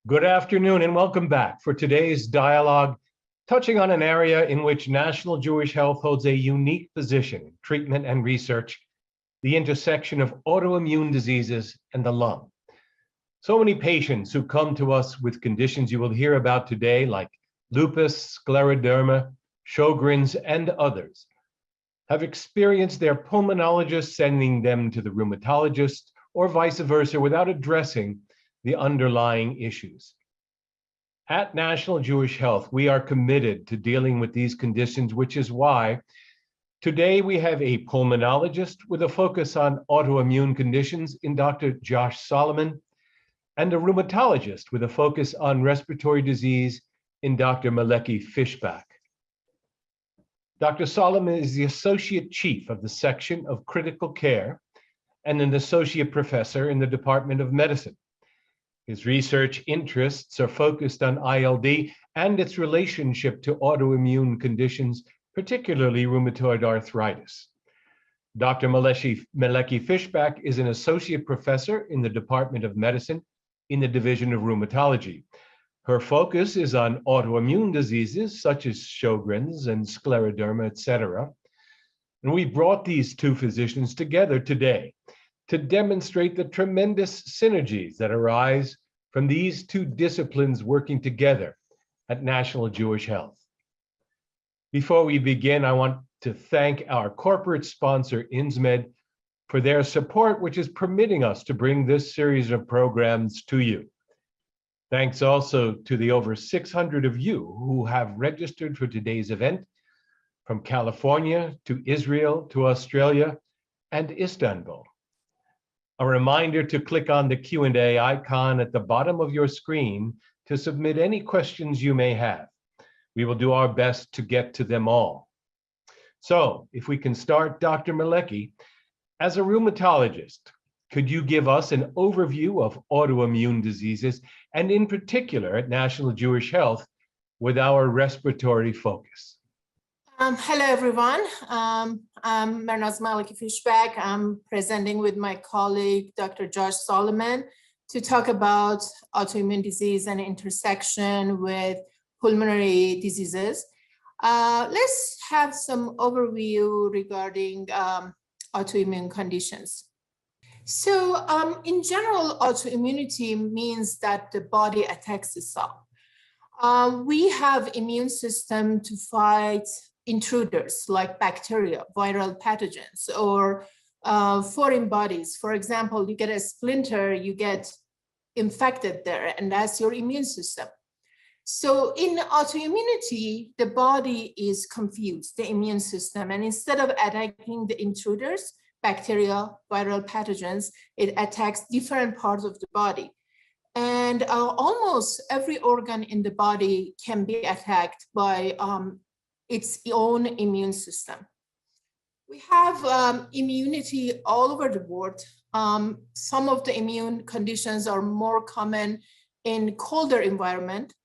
Good afternoon and welcome back for today's dialogue, touching on an area in which National Jewish Health holds a unique position in treatment and research, the intersection of autoimmune diseases and the lung. So many patients who come to us with conditions you will hear about today, like lupus, scleroderma, Sjogren's, and others, have experienced their pulmonologist sending them to the rheumatologist or vice versa without addressing the underlying issues. At National Jewish Health, we are committed to dealing with these conditions, which is why today we have a pulmonologist with a focus on autoimmune conditions in Dr. Josh Solomon, and a rheumatologist with a focus on respiratory disease in Dr. Meleki Fishbach. Dr. Solomon is the Associate Chief of the Section of Critical Care and an Associate Professor in the Department of Medicine. His research interests are focused on ILD and its relationship to autoimmune conditions, particularly rheumatoid arthritis. Dr. Meleki Fishbach is an associate professor in the Department of Medicine in the Division of Rheumatology. Her focus is on autoimmune diseases such as Sjogren's and scleroderma, etc. And we brought these two physicians together today to demonstrate the tremendous synergies that arise from these two disciplines working together at National Jewish Health. Before we begin, I want to thank our corporate sponsor, Insmed, for their support, which is permitting us to bring this series of programs to you. Thanks also to the over 600 of you who have registered for today's event, from California to Israel to Australia and Istanbul. A reminder to click on the Q&A icon at the bottom of your screen to submit any questions you may have. We will do our best to get to them all. So, if we can start, Dr. Meleki, as a rheumatologist, could you give us an overview of autoimmune diseases, and in particular at National Jewish Health, with our respiratory focus? Hello, everyone. I'm Mernaz Meleki Fishbach. I'm presenting with my colleague, Dr. Josh Solomon, to talk about autoimmune disease and intersection with pulmonary diseases. Let's have some overview regarding autoimmune conditions. So in general, autoimmunity means that the body attacks the cell. We have immune system to fight intruders like bacteria, viral pathogens, or foreign bodies. For example, you get a splinter, you get infected there, and that's your immune system. So in autoimmunity, the body is confused, the immune system, and instead of attacking the intruders, bacteria, viral pathogens, it attacks different parts of the body. And almost every organ in the body can be attacked by its own immune system. We have immunity all over the world. Some of the immune conditions are more common in colder environment.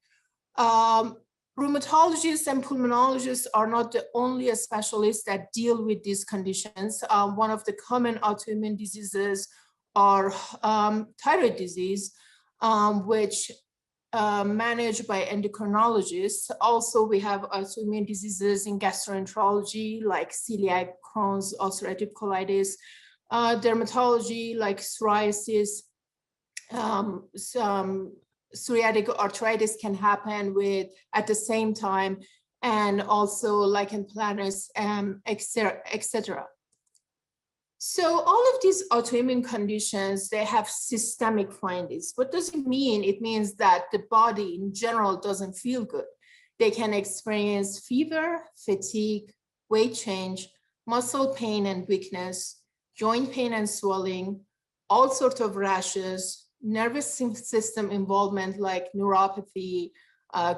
Rheumatologists and pulmonologists are not the only specialists that deal with these conditions. One of the common autoimmune diseases are thyroid disease, which managed by endocrinologists. Also, we have autoimmune diseases in gastroenterology, like celiac, Crohn's, ulcerative colitis, dermatology, like psoriasis. Some psoriatic arthritis can happen at the same time, and also lichen planus, etc. So all of these autoimmune conditions, they have systemic findings. What does it mean? It means that the body in general doesn't feel good. They can experience fever, fatigue, weight change, muscle pain and weakness, joint pain and swelling, all sorts of rashes, nervous system involvement like neuropathy,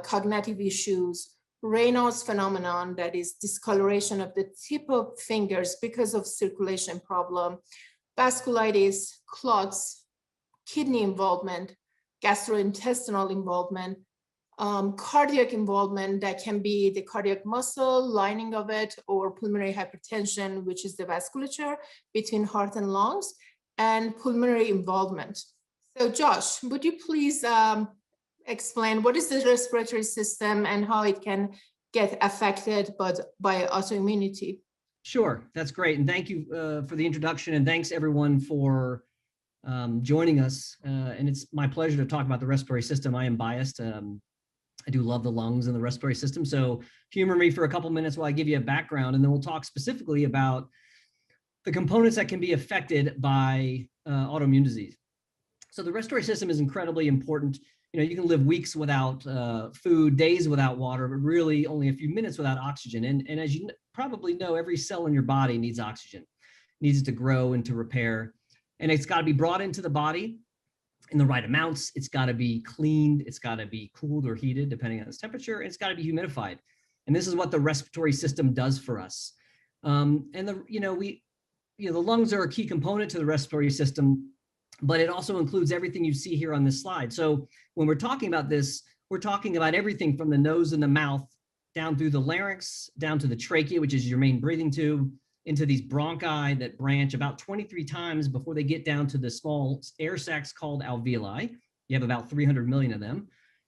cognitive issues, Raynaud's phenomenon, that is discoloration of the tip of fingers because of circulation problem, vasculitis, clots, kidney involvement, gastrointestinal involvement, cardiac involvement that can be the cardiac muscle lining of it, or pulmonary hypertension, which is the vasculature between heart and lungs, and pulmonary involvement. So Josh, would you please explain what is the respiratory system and how it can get affected by autoimmunity? Sure, that's great. And thank you for the introduction, and thanks everyone for joining us. And it's my pleasure to talk about the respiratory system. I am biased. I do love the lungs and the respiratory system. So humor me for a couple minutes while I give you a background, and then we'll talk specifically about the components that can be affected by autoimmune disease. So the respiratory system is incredibly important. You know, you can live weeks without food, days without water, but really only a few minutes without oxygen. And as you probably know, every cell in your body needs oxygen, needs it to grow and to repair. And it's got to be brought into the body in the right amounts. It's got to be cleaned. It's got to be cooled or heated, depending on its temperature. And it's got to be humidified. And this is what the respiratory system does for us. The lungs are a key component to the respiratory system, but it also includes everything you see here on this slide. So when we're talking about this, we're talking about everything from the nose and the mouth down through the larynx, down to the trachea, which is your main breathing tube, into these bronchi that branch about 23 times before they get down to the small air sacs called alveoli. You have about 300 million of them.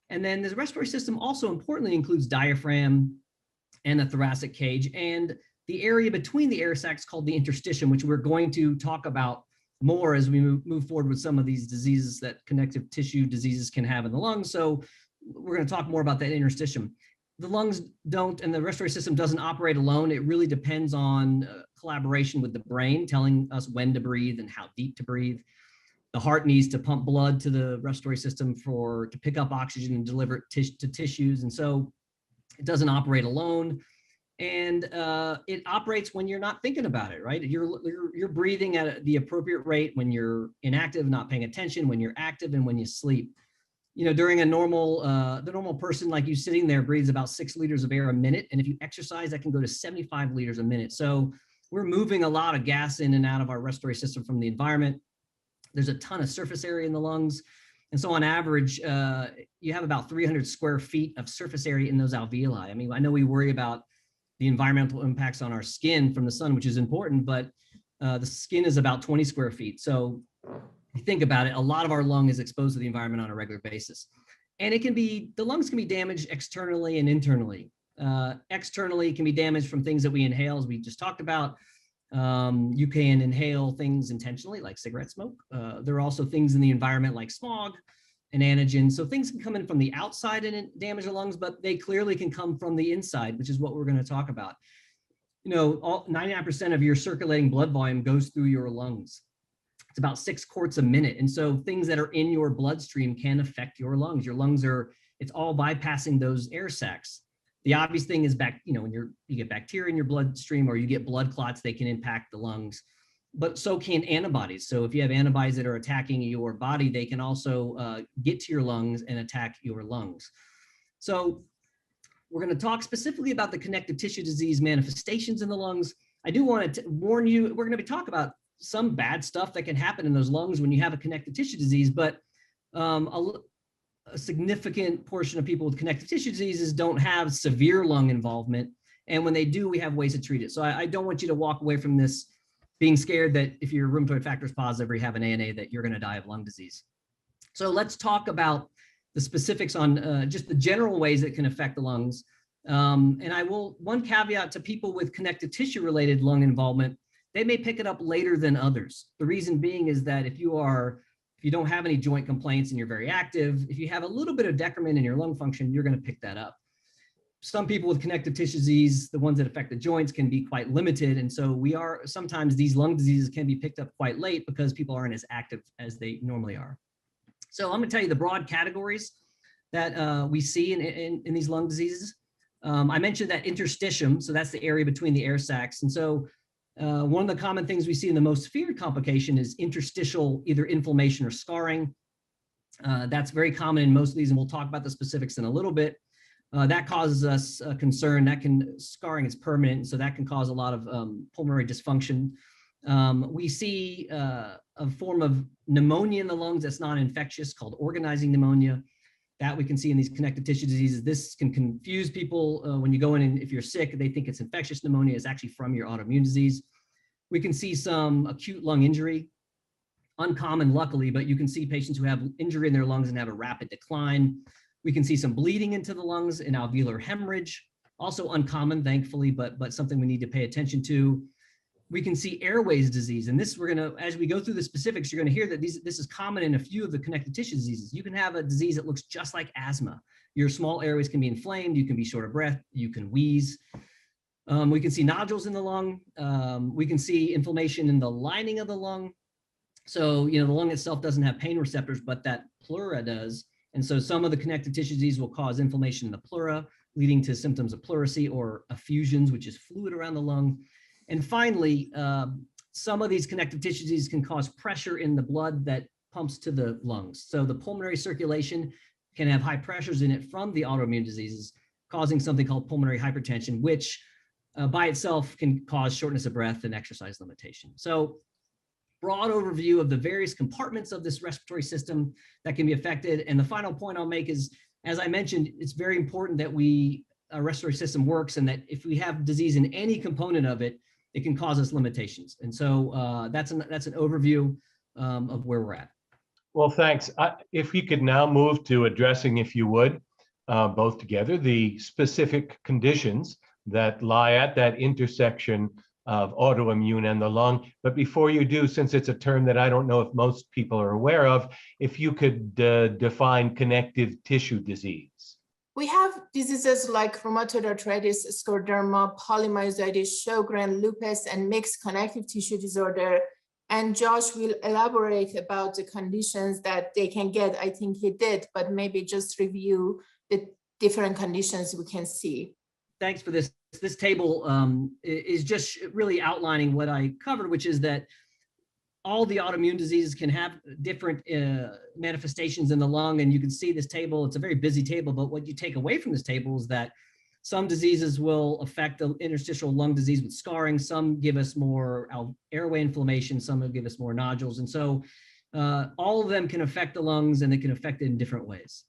And then the respiratory system also importantly includes diaphragm and the thoracic cage and the area between the air sacs called the interstitium, which we're going to talk about more as we move forward with some of these diseases that connective tissue diseases can have in the lungs. So we're going to talk more about that interstitium. The lungs don't, and the respiratory system doesn't operate alone. It really depends on collaboration with the brain, telling us when to breathe and how deep to breathe. The heart needs to pump blood to the respiratory system to pick up oxygen and deliver it to tissues. And so it doesn't operate alone. And it operates when you're not thinking about it, right? You're breathing at the appropriate rate when you're inactive, not paying attention, when you're active, and when you sleep. You know, during the normal person like you sitting there breathes about 6 liters of air a minute. And if you exercise, that can go to 75 liters a minute. So we're moving a lot of gas in and out of our respiratory system from the environment. There's a ton of surface area in the lungs. And so on average, you have about 300 square feet of surface area in those alveoli. I mean, I know we worry about the environmental impacts on our skin from the sun, which is important, but the skin is about 20 square feet. So if you think about it, a lot of our lung is exposed to the environment on a regular basis. And the lungs can be damaged externally and internally. Externally, it can be damaged from things that we inhale, as we just talked about. You can inhale things intentionally, like cigarette smoke. There are also things in the environment like smog and antigen. So things can come in from the outside and damage the lungs, but they clearly can come from the inside, which is what we're going to talk about. You know, 99% of your circulating blood volume goes through your lungs. It's about 6 quarts a minute. And so things that are in your bloodstream can affect your lungs. Your lungs it's all bypassing those air sacs. The obvious thing is when you get bacteria in your bloodstream or you get blood clots, they can impact the lungs. But so can antibodies. So if you have antibodies that are attacking your body, they can also get to your lungs and attack your lungs. So we're going to talk specifically about the connective tissue disease manifestations in the lungs. I do want to warn you, we're going to be talking about some bad stuff that can happen in those lungs when you have a connective tissue disease, but a significant portion of people with connective tissue diseases don't have severe lung involvement. And when they do, we have ways to treat it. So I don't want you to walk away from this being scared that if you're rheumatoid factors positive or you have an ANA that you're going to die of lung disease. So let's talk about the specifics on just the general ways that can affect the lungs. One caveat to people with connective tissue related lung involvement, they may pick it up later than others. The reason being is that if you don't have any joint complaints and you're very active, if you have a little bit of decrement in your lung function, you're going to pick that up. Some people with connective tissue disease, the ones that affect the joints, can be quite limited. And so sometimes these lung diseases can be picked up quite late because people aren't as active as they normally are. So I'm going to tell you the broad categories that we see in these lung diseases. I mentioned that interstitium, so that's the area between the air sacs. And so one of the common things we see in the most feared complication is interstitial, either inflammation or scarring. That's very common in most of these, and we'll talk about the specifics in a little bit. That causes us concern. Scarring is permanent, so that can cause a lot of pulmonary dysfunction. We see a form of pneumonia in the lungs that's non-infectious called organizing pneumonia. That we can see in these connective tissue diseases. This can confuse people when you go in and if you're sick, they think it's infectious pneumonia. It's actually from your autoimmune disease. We can see some acute lung injury, uncommon luckily, but you can see patients who have injury in their lungs and have a rapid decline. We can see some bleeding into the lungs and alveolar hemorrhage, also uncommon, thankfully, but something we need to pay attention to. We can see airways disease, and this as we go through the specifics, you're gonna hear that this is common in a few of the connective tissue diseases. You can have a disease that looks just like asthma. Your small airways can be inflamed, you can be short of breath, you can wheeze. We can see nodules in the lung. We can see inflammation in the lining of the lung. So, the lung itself doesn't have pain receptors, but that pleura does. And so some of the connective tissue disease will cause inflammation in the pleura, leading to symptoms of pleurisy or effusions, which is fluid around the lung. And finally, some of these connective tissue diseases can cause pressure in the blood that pumps to the lungs. So the pulmonary circulation can have high pressures in it from the autoimmune diseases, causing something called pulmonary hypertension, which by itself can cause shortness of breath and exercise limitation. So broad overview of the various compartments of this respiratory system that can be affected. And the final point I'll make is, as I mentioned, it's very important that our respiratory system works, and that if we have disease in any component of it, it can cause us limitations. And so that's an overview of where we're at. Well, thanks. If we could now move to addressing, if you would, both together, the specific conditions that lie at that intersection of autoimmune and the lung. But before you do, since it's a term that I don't know if most people are aware of, if you could define connective tissue disease. We have diseases like rheumatoid arthritis, scleroderma, polymyositis, Sjogren, lupus, and mixed connective tissue disorder. And Josh will elaborate about the conditions that they can get. I think he did, but maybe just review the different conditions we can see. Thanks for this. This table is just really outlining what I covered, which is that all the autoimmune diseases can have different manifestations in the lung. And you can see this table, it's a very busy table, but what you take away from this table is that some diseases will affect the interstitial lung disease with scarring. Some give us more airway inflammation. Some will give us more nodules. And so all of them can affect the lungs, and they can affect it in different ways.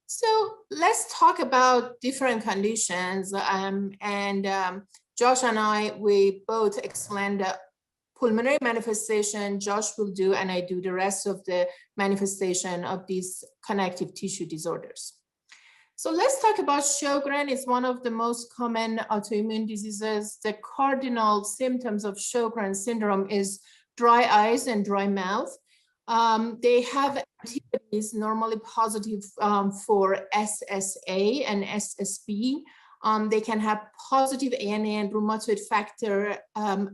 So let's talk about different conditions. Josh and I, we both explained the pulmonary manifestation. Josh will do, and I do the rest of the manifestation of these connective tissue disorders. So let's talk about Sjogren. It's one of the most common autoimmune diseases. The cardinal symptoms of Sjogren syndrome is dry eyes and dry mouth. They have antibodies normally positive for SSA and SSB. They can have positive ANA and rheumatoid factor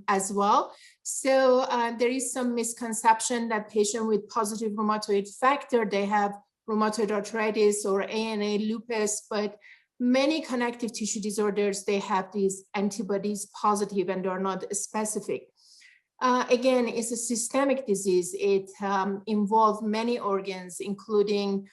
as well. So there is some misconception that patients with positive rheumatoid factor, they have rheumatoid arthritis or ANA lupus, but many connective tissue disorders, they have these antibodies positive and they're not specific. Again, it's a systemic disease. It involves many organs, including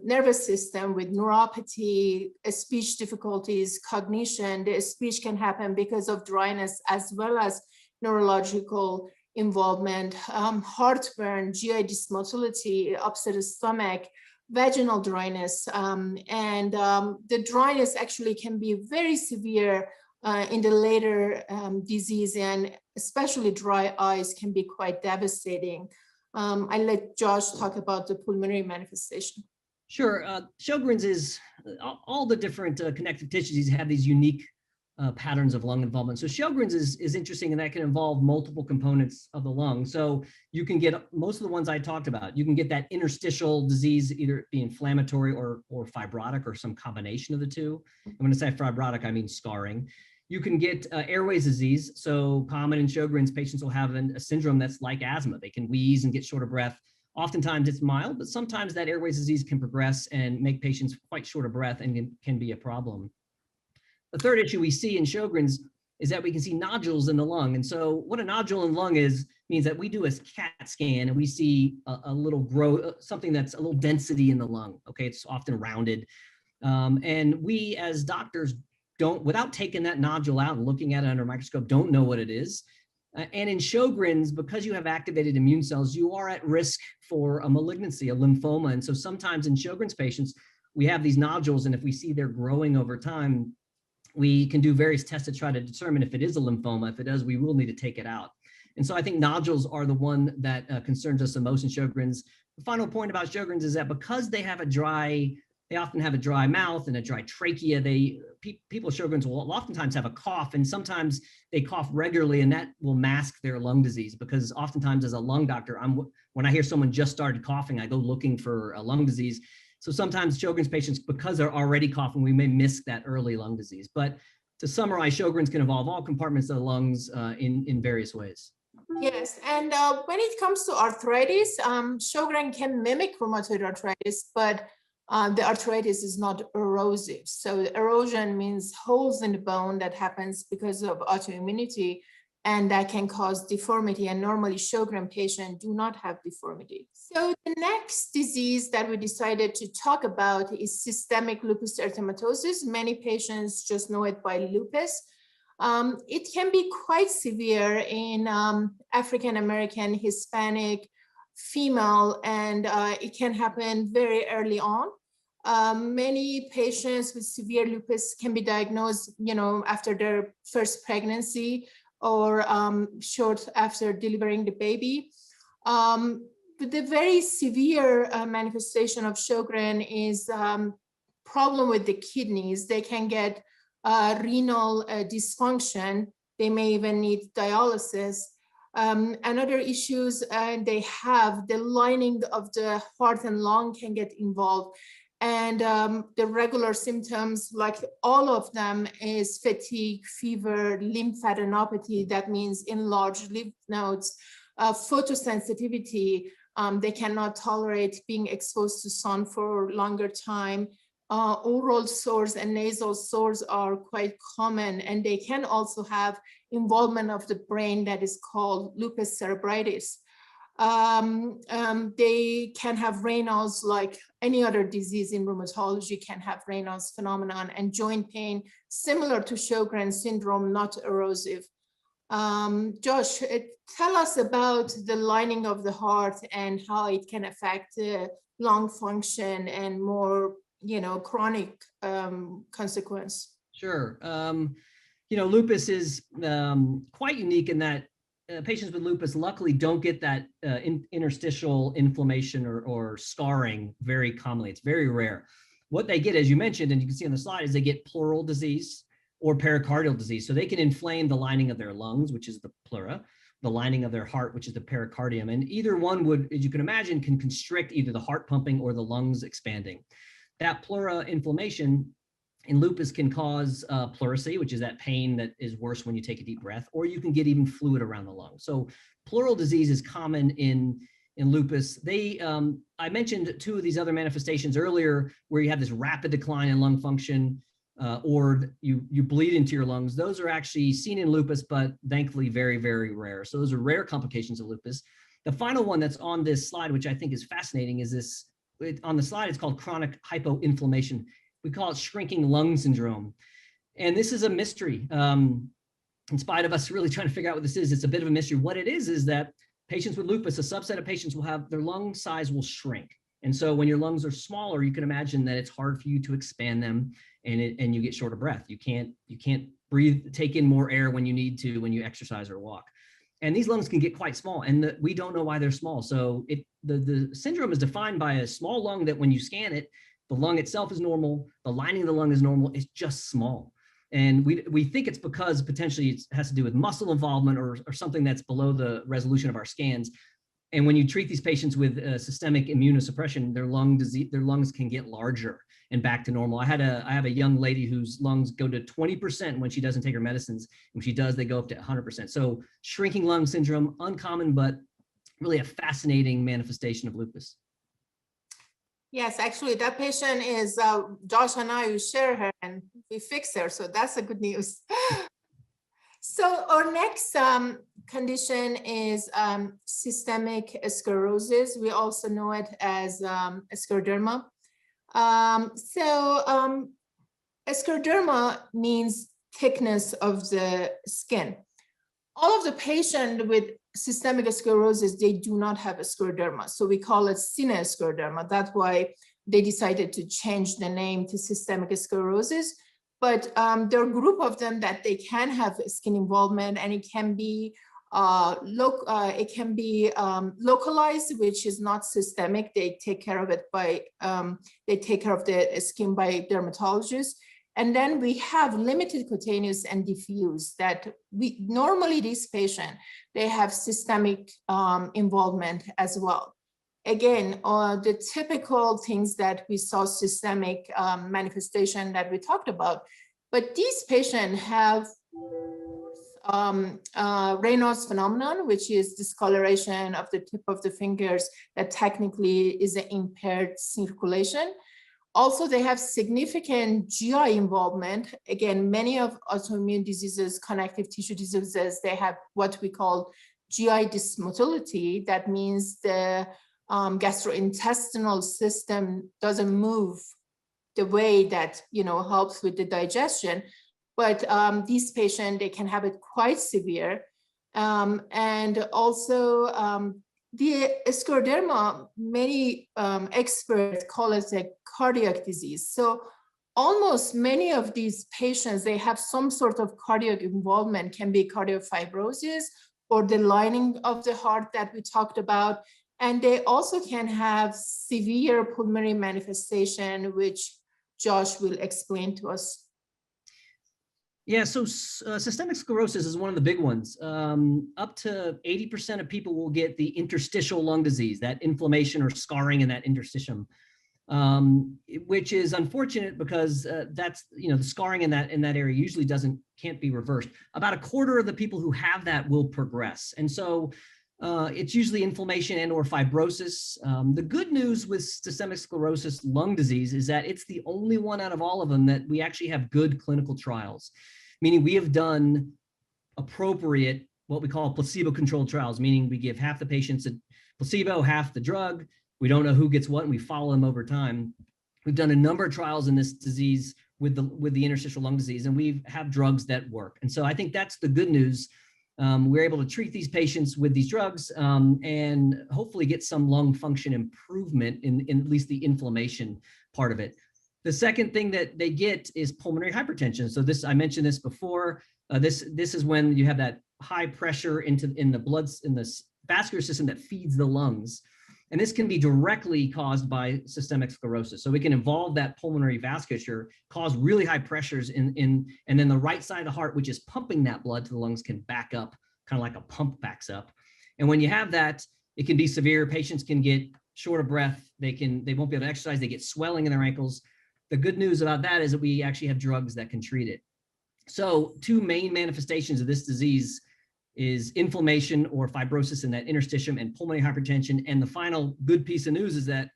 nervous system with neuropathy, speech difficulties, cognition. The speech can happen because of dryness as well as neurological involvement, heartburn, GI dysmotility, upset stomach, vaginal dryness. The dryness actually can be very severe in the later disease, and especially dry eyes can be quite devastating. I let Josh talk about the pulmonary manifestation. Sure. Sjogren's is all the different connective tissues have these unique patterns of lung involvement. So Sjogren's is interesting, and that can involve multiple components of the lung. So you can get most of the ones I talked about. You can get that interstitial disease, either it be inflammatory or fibrotic or some combination of the two. And when I say fibrotic, I mean scarring. You can get airways disease. So common in Sjogren's, patients will have a syndrome that's like asthma. They can wheeze and get short of breath. Oftentimes it's mild, but sometimes that airways disease can progress and make patients quite short of breath and can be a problem. The third issue we see in Sjogren's is that we can see nodules in the lung. And so what a nodule in the lung means that we do a CAT scan and we see a little growth, something that's a little density in the lung. Okay, it's often rounded. And we as doctors don't, without taking that nodule out and looking at it under a microscope, don't know what it is. And in Sjogren's, because you have activated immune cells, you are at risk for a malignancy, a lymphoma. And so sometimes in Sjogren's patients, we have these nodules, and if we see they're growing over time, we can do various tests to try to determine if it is a lymphoma. If it does, we will need to take it out. And so I think nodules are the one that concerns us the most in Sjogren's. The final point about Sjogren's is that because they have a dry they often have a dry mouth and a dry trachea. People with Sjogren's will oftentimes have a cough, and sometimes they cough regularly, and that will mask their lung disease, because oftentimes as a lung doctor, when I hear someone just started coughing, I go looking for a lung disease. So sometimes Sjogren's patients, because they're already coughing, we may miss that early lung disease. But to summarize, Sjogren's can involve all compartments of the lungs in various ways. Yes, and when it comes to arthritis, Sjogren can mimic rheumatoid arthritis, but the arthritis is not erosive. So the erosion means holes in the bone that happens because of autoimmunity, and that can cause deformity. And normally Sjogren patients do not have deformity. So the next disease that we decided to talk about is systemic lupus erythematosus. Many patients just know it by lupus. It can be quite severe in African American, Hispanic, female, and it can happen very early on. Many patients with severe lupus can be diagnosed, after their first pregnancy or short after delivering the baby. But the very severe manifestation of Sjogren is problem with the kidneys. They can get renal dysfunction. They may even need dialysis. Another issues they have, the lining of the heart and lung can get involved. And the regular symptoms, like all of them, is fatigue, fever, lymphadenopathy. That means enlarged lymph nodes, photosensitivity. They cannot tolerate being exposed to sun for longer time. Oral sores and nasal sores are quite common, and they can also have involvement of the brain that is called lupus cerebritis. They can have Raynaud's, like any other disease in rheumatology can have Raynaud's phenomenon, and joint pain similar to Sjogren's syndrome, not erosive. Josh, tell us about the lining of the heart and how it can affect lung function and more chronic consequence. Sure. Lupus is quite unique in that patients with lupus luckily don't get that interstitial inflammation or scarring very commonly. It's very rare. What they get, as you mentioned, and you can see on the slide, is they get pleural disease or pericardial disease. So they can inflame the lining of their lungs, which is the pleura, the lining of their heart, which is the pericardium. And either one would, as you can imagine, can constrict either the heart pumping or the lungs expanding. That pleura inflammation in lupus can cause pleurisy, which is that pain that is worse when you take a deep breath, or you can get even fluid around the lung. So pleural disease is common in lupus. I mentioned two of these other manifestations earlier, where you have this rapid decline in lung function, or you bleed into your lungs. Those are actually seen in lupus, but thankfully very, very rare. So those are rare complications of lupus. The final one that's on this slide, which I think is fascinating, is this. On the slide, it's called chronic hypoinflammation. We call it shrinking lung syndrome. And this is a mystery. In spite of us really trying to figure out what this is, it's a bit of a mystery. What it is that patients with lupus, a subset of patients, will have their lung size will shrink. And so when your lungs are smaller, you can imagine that it's hard for you to expand them, and you get short of breath. You can't breathe, take in more air when you need to, when you exercise or walk. And these lungs can get quite small, and we don't know why they're small. So the syndrome is defined by a small lung that when you scan it, the lung itself is normal, the lining of the lung is normal, it's just small. And we think it's because potentially it has to do with muscle involvement or something that's below the resolution of our scans. And when you treat these patients with systemic immunosuppression, their lungs can get larger and back to normal. I have a young lady whose lungs go to 20% when she doesn't take her medicines. When she does, they go up to 100%. So shrinking lung syndrome, uncommon, but really a fascinating manifestation of lupus. Yes, actually, that patient is Josh and I, we share her and we fix her. So that's a good news. So our next condition is systemic sclerosis. We also know it as scleroderma. Scleroderma means thickness of the skin. All of the patients with systemic sclerosis, they do not have a scleroderma. So we call it scleroderma. That's why they decided to change the name to systemic sclerosis. But there are a group of them that they can have skin involvement, and it can be It can be localized, which is not systemic. They take care of it by, they take care of the skin by dermatologists. And then we have limited cutaneous and diffuse that we normally this patient, they have systemic involvement as well. Again, the typical things that we saw systemic manifestation that we talked about, but these patients have Raynaud's phenomenon, which is discoloration of the tip of the fingers that technically is an impaired circulation. Also, they have significant GI involvement. Again, many of autoimmune diseases, connective tissue diseases, they have what we call GI dysmotility. That means the gastrointestinal system doesn't move the way that, you know, helps with the digestion. But these patients, they can have it quite severe. And also the scleroderma, many experts call it a cardiac disease. So almost many of these patients, they have some sort of cardiac involvement, can be cardiac fibrosis or the lining of the heart that we talked about. And they also can have severe pulmonary manifestation, which Josh will explain to us. Yeah, so systemic sclerosis is one of the big ones. Up to 80% of people will get the interstitial lung disease, that inflammation or scarring in that interstitium, which is unfortunate because that's, you know, the scarring in that area usually can't be reversed. About a quarter of the people who have that will progress. And so it's usually inflammation and or fibrosis. The good news with systemic sclerosis lung disease is that it's the only one out of all of them that we actually have good clinical trials, meaning we have done appropriate, what we call placebo-controlled trials, meaning we give half the patients a placebo, half the drug. We don't know who gets what, and we follow them over time. We've done a number of trials in this disease with the interstitial lung disease, and we have drugs that work. And so I think that's the good news. We're able to treat these patients with these drugs and hopefully get some lung function improvement in at least the inflammation part of it. The second thing that they get is pulmonary hypertension. So this, I mentioned this before. This is when you have that high pressure in the vascular system that feeds the lungs. And this can be directly caused by systemic sclerosis. So we can involve that pulmonary vasculature, cause really high pressures and then the right side of the heart, which is pumping that blood to the lungs, can back up, kind of like a pump backs up. And when you have that, it can be severe. Patients can get short of breath. They won't be able to exercise. They get swelling in their ankles. The good news about that is that we actually have drugs that can treat it. So two main manifestations of this disease is inflammation or fibrosis in that interstitium and pulmonary hypertension. And the final good piece of news is that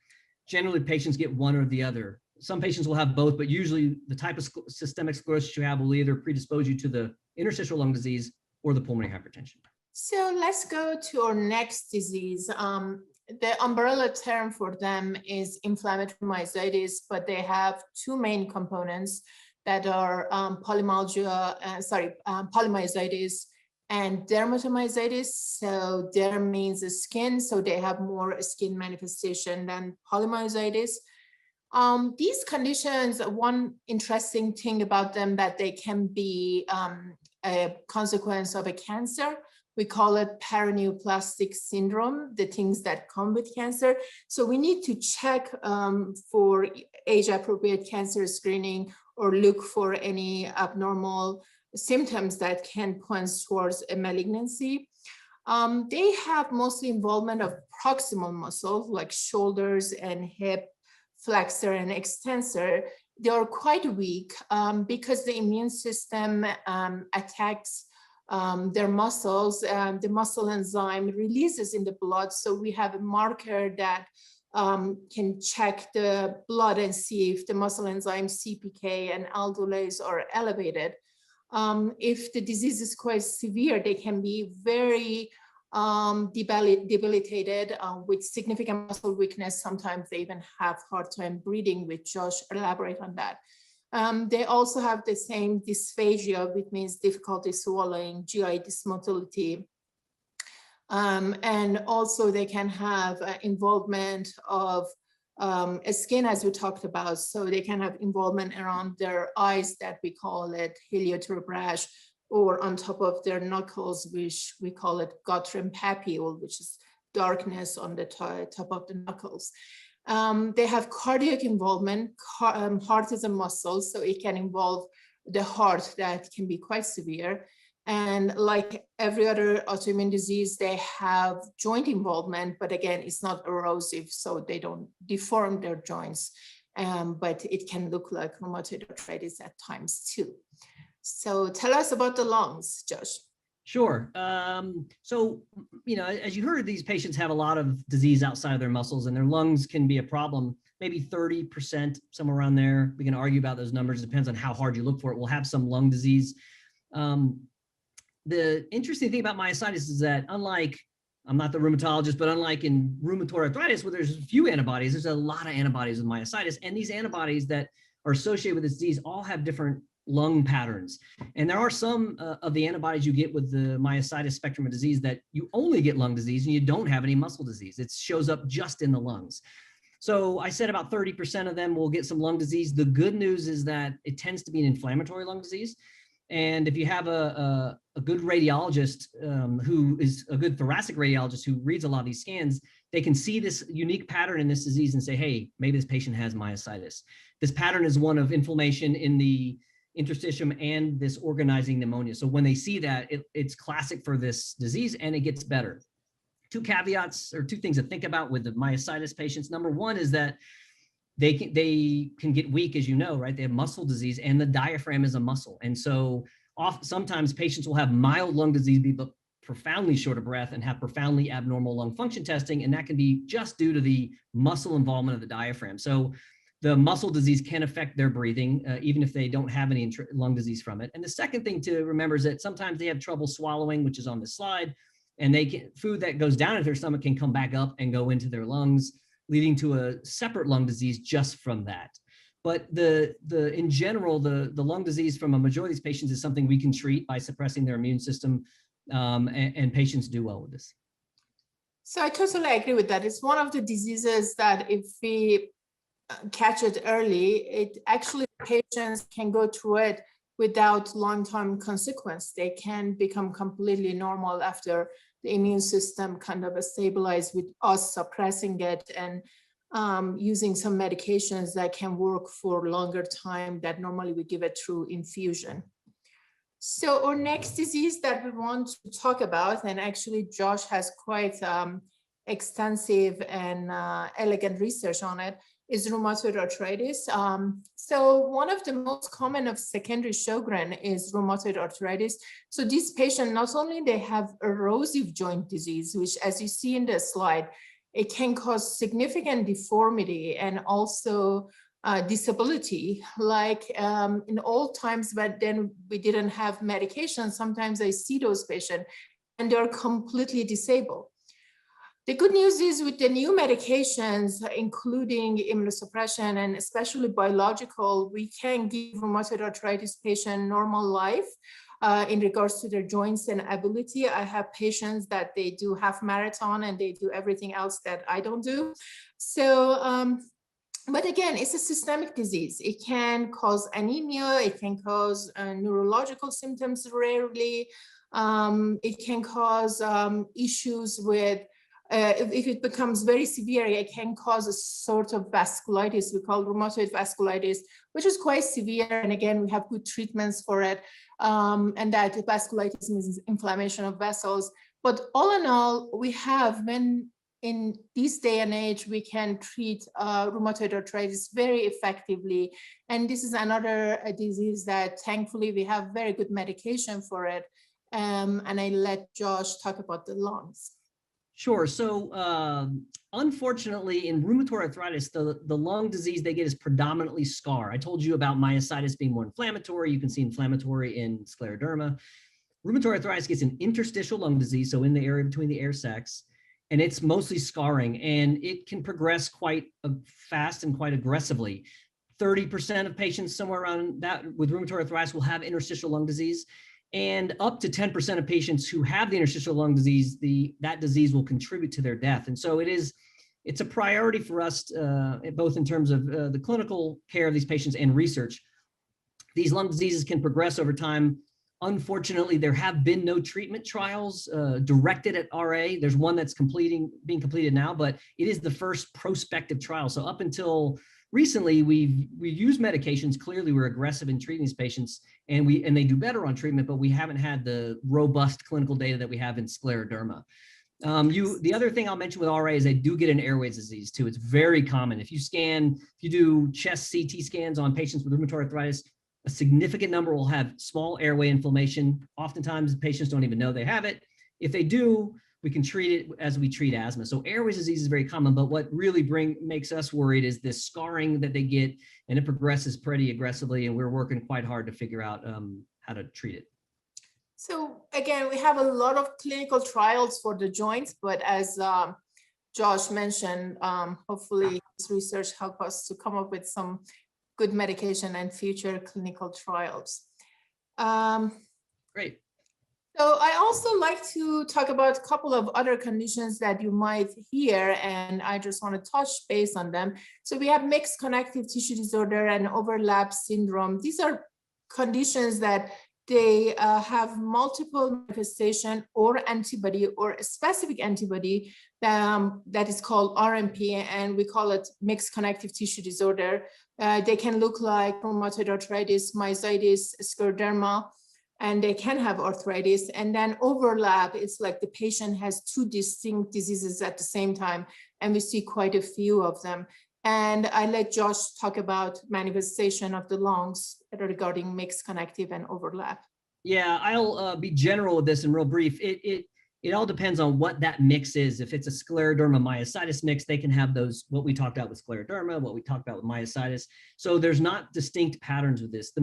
generally patients get one or the other. Some patients will have both, but usually the type of systemic sclerosis you have will either predispose you to the interstitial lung disease or the pulmonary hypertension. So let's go to our next disease. The umbrella term for them is inflammatory myositis, but they have two main components that are polymyositis and dermatomyositis. So derm means the skin, so they have more skin manifestation than polymyositis. These conditions, one interesting thing about them that they can be a consequence of a cancer. We call it paraneoplastic syndrome, the things that come with cancer. So we need to check for age-appropriate cancer screening or look for any abnormal symptoms that can point towards a malignancy. They have mostly involvement of proximal muscles like shoulders and hip, flexor and extensor. They are quite weak because the immune system attacks their muscles. The muscle enzyme releases in the blood. So we have a marker that can check the blood and see if the muscle enzyme CPK and aldolase are elevated. If the disease is quite severe, they can be very debilitated with significant muscle weakness. Sometimes they even have hard time breathing, which Josh elaborate on that. They also have the same dysphagia, which means difficulty swallowing, GI dysmotility. And also they can have involvement of skin, as we talked about. So they can have involvement around their eyes that we call it heliotrope rash, or on top of their knuckles, which we call it Gottram papule, which is darkness on the top of the knuckles. They have cardiac involvement. Heart is a muscle, so it can involve the heart, that can be quite severe. And like every other autoimmune disease, they have joint involvement, but again, it's not erosive, so they don't deform their joints. But it can look like rheumatoid arthritis at times too. So tell us about the lungs, Josh. Sure. So, as you heard, these patients have a lot of disease outside of their muscles, and their lungs can be a problem. Maybe 30%, somewhere around there. We can argue about those numbers. It depends on how hard you look for it. We'll have some lung disease. The interesting thing about myositis is that unlike, I'm not the rheumatologist, but unlike in rheumatoid arthritis, where there's a few antibodies, there's a lot of antibodies with myositis. And these antibodies that are associated with this disease all have different lung patterns. And there are some of the antibodies you get with the myositis spectrum of disease that you only get lung disease and you don't have any muscle disease. It shows up just in the lungs. So I said about 30% of them will get some lung disease. The good news is that it tends to be an inflammatory lung disease. And if you have a good radiologist who is a good thoracic radiologist who reads a lot of these scans, they can see this unique pattern in this disease and say, hey, maybe this patient has myositis. This pattern is one of inflammation in the interstitium and this organizing pneumonia. So when they see that, it's classic for this disease, and it gets better. Two caveats or two things to think about with the myositis patients. Number one is that they can get weak, as you know, right? They have muscle disease, and the diaphragm is a muscle. And so sometimes patients will have mild lung disease, but profoundly short of breath and have profoundly abnormal lung function testing. And that can be just due to the muscle involvement of the diaphragm. So the muscle disease can affect their breathing, even if they don't have any lung disease from it. And the second thing to remember is that sometimes they have trouble swallowing, which is on this slide, and food that goes down into their stomach can come back up and go into their lungs, leading to a separate lung disease just from that. But in general, the lung disease from a majority of these patients is something we can treat by suppressing their immune system, and patients do well with this. So I totally agree with that. It's one of the diseases that if we catch it early, it actually, patients can go through it without long-term consequence. They can become completely normal after the immune system kind of stabilizes with us suppressing it and using some medications that can work for longer time that normally we give it through infusion. So our next disease that we want to talk about, and actually Josh has quite extensive and elegant research on it, is rheumatoid arthritis. So one of the most common of secondary Sjogren is rheumatoid arthritis. So these patients, not only they have erosive joint disease, which as you see in the slide, it can cause significant deformity and also disability. Like in old times, but then we didn't have medication, sometimes I see those patients and they're completely disabled. The good news is with the new medications, including immunosuppression and especially biological, we can give rheumatoid arthritis patient normal life in regards to their joints and ability. I have patients that they do half marathon and they do everything else that I don't do. So, but again, it's a systemic disease. It can cause anemia. It can cause neurological symptoms rarely. It can cause issues with if it becomes very severe, it can cause a sort of vasculitis. We call rheumatoid vasculitis, which is quite severe. And again, we have good treatments for it. And that vasculitis means inflammation of vessels. But all in all, we have, when in this day and age, we can treat rheumatoid arthritis very effectively. And this is another disease that thankfully we have very good medication for it. And I let Josh talk about the lungs. Sure. So unfortunately, in rheumatoid arthritis, the lung disease they get is predominantly scar. I told you about myositis being more inflammatory. You can see inflammatory in scleroderma. Rheumatoid arthritis gets an interstitial lung disease, so in the area between the air sacs, and it's mostly scarring, and it can progress quite fast and quite aggressively. 30% of patients somewhere around that with rheumatoid arthritis will have interstitial lung disease. And up to 10% of patients who have the interstitial lung disease, that disease will contribute to their death. And so it's a priority for us, both in terms of the clinical care of these patients and research. These lung diseases can progress over time. Unfortunately, there have been no treatment trials directed at RA. There's one that's being completed now, but it is the first prospective trial. So up until recently, we've used medications. Clearly, we're aggressive in treating these patients, and they do better on treatment, but we haven't had the robust clinical data that we have in scleroderma. The other thing I'll mention with RA is they do get an airways disease too. It's very common. If you do chest CT scans on patients with rheumatoid arthritis, a significant number will have small airway inflammation. Oftentimes, patients don't even know they have it. If they do, we can treat it as we treat asthma. So airways disease is very common, but what really makes us worried is this scarring that they get, and it progresses pretty aggressively, and we're working quite hard to figure out how to treat it. So again, we have a lot of clinical trials for the joints, but as Josh mentioned, hopefully this research help us to come up with some good medication and future clinical trials. Great. So I also like to talk about a couple of other conditions that you might hear, and I just want to touch base on them. So we have mixed connective tissue disorder and overlap syndrome. These are conditions that they have multiple manifestation or antibody or a specific antibody that is called RMP, and we call it mixed connective tissue disorder. They can look like rheumatoid arthritis, myositis, scleroderma, and they can have arthritis. And then overlap, it's like the patient has two distinct diseases at the same time, and we see quite a few of them. And I let Josh talk about manifestation of the lungs regarding mixed connective and overlap. Yeah, I'll be general with this and real brief. It all depends on what that mix is. If it's a scleroderma myositis mix, they can have those, what we talked about with scleroderma, what we talked about with myositis. So there's not distinct patterns with this. The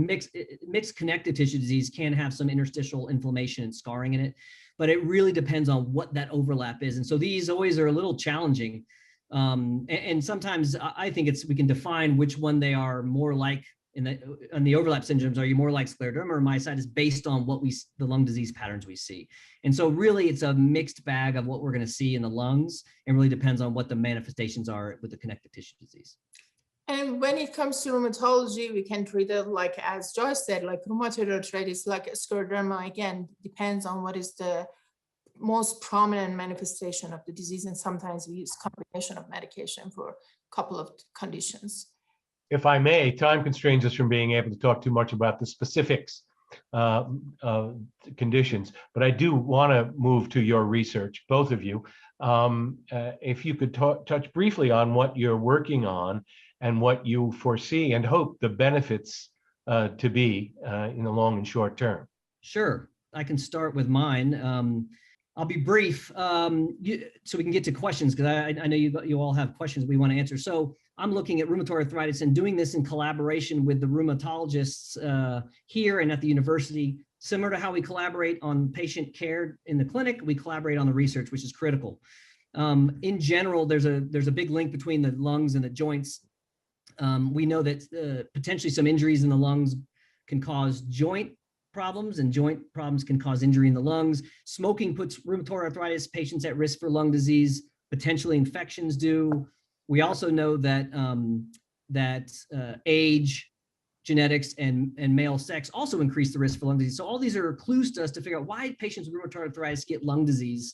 mixed connective tissue disease can have some interstitial inflammation and scarring in it, but it really depends on what that overlap is. And so these always are a little challenging. And sometimes I think we can define which one they are more like. On the overlap syndromes, are you more like scleroderma or myositis based on the lung disease patterns we see? And so really it's a mixed bag of what we're going to see in the lungs, and really depends on what the manifestations are with the connective tissue disease. And when it comes to rheumatology, we can treat it like, as Josh said, like rheumatoid arthritis, like scleroderma. Again, depends on what is the most prominent manifestation of the disease, and sometimes we use combination of medication for a couple of conditions. If I may, time constrains us from being able to talk too much about the specifics conditions, but I do want to move to your research, both of you. If you could touch briefly on what you're working on and what you foresee and hope the benefits to be in the long and short term. Sure, I can start with mine. I'll be brief so we can get to questions, because I know you all have questions we want to answer. So I'm looking at rheumatoid arthritis and doing this in collaboration with the rheumatologists here and at the university. Similar to how we collaborate on patient care in the clinic, we collaborate on the research, which is critical. In general, there's a big link between the lungs and the joints. We know that potentially some injuries in the lungs can cause joint problems, and joint problems can cause injury in the lungs. Smoking puts rheumatoid arthritis patients at risk for lung disease. Potentially infections do. We also know that age, genetics, and male sex also increase the risk for lung disease. So all these are clues to us to figure out why patients with rheumatoid arthritis get lung disease.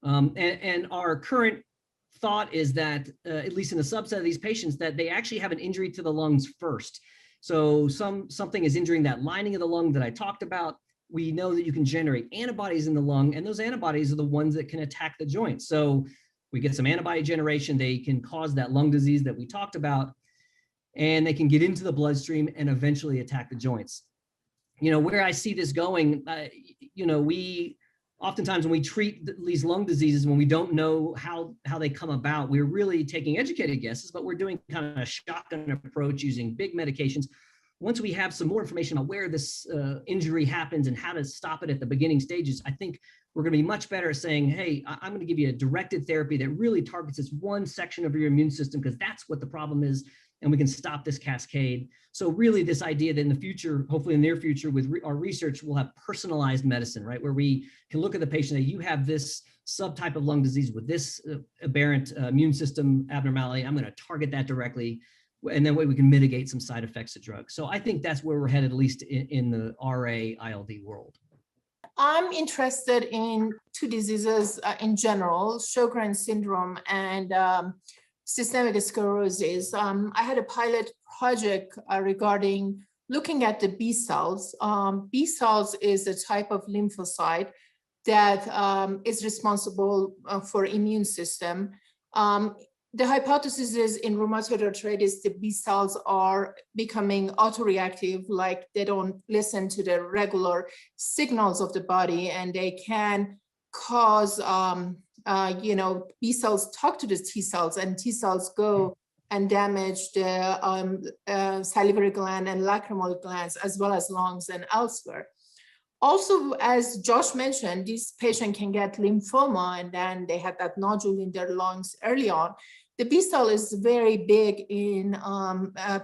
And our current thought is that, at least in a subset of these patients, that they actually have an injury to the lungs first. So something is injuring that lining of the lung that I talked about. We know that you can generate antibodies in the lung, and those antibodies are the ones that can attack the joints. So we get some antibody generation, they can cause that lung disease that we talked about, and they can get into the bloodstream and eventually attack the joints. Where I see this going, we oftentimes when we treat these lung diseases, when we don't know how they come about, we're really taking educated guesses, but we're doing kind of a shotgun approach using big medications. Once we have some more information on where this injury happens and how to stop it at the beginning stages, I think we're going to be much better at saying, hey, I'm going to give you a directed therapy that really targets this one section of your immune system, because that's what the problem is, and we can stop this cascade. So really this idea that in the future, hopefully in the near future, with our research, we'll have personalized medicine, right? Where we can look at the patient that you have this subtype of lung disease with this aberrant immune system abnormality. I'm going to target that directly, and then we can mitigate some side effects of drugs. So I think that's where we're headed, at least in the RA ILD world. I'm interested in two diseases in general, Sjogren's syndrome and systemic sclerosis. I had a pilot project regarding looking at the B cells. B cells is a type of lymphocyte that is responsible for immune system. The hypothesis is in rheumatoid arthritis, the B cells are becoming autoreactive, like they don't listen to the regular signals of the body, and they can cause, B cells talk to the T cells, and T cells go and damage the salivary gland and lacrimal glands, as well as lungs and elsewhere. Also, as Josh mentioned, this patient can get lymphoma, and then they had that nodule in their lungs early on. The B cell is very big in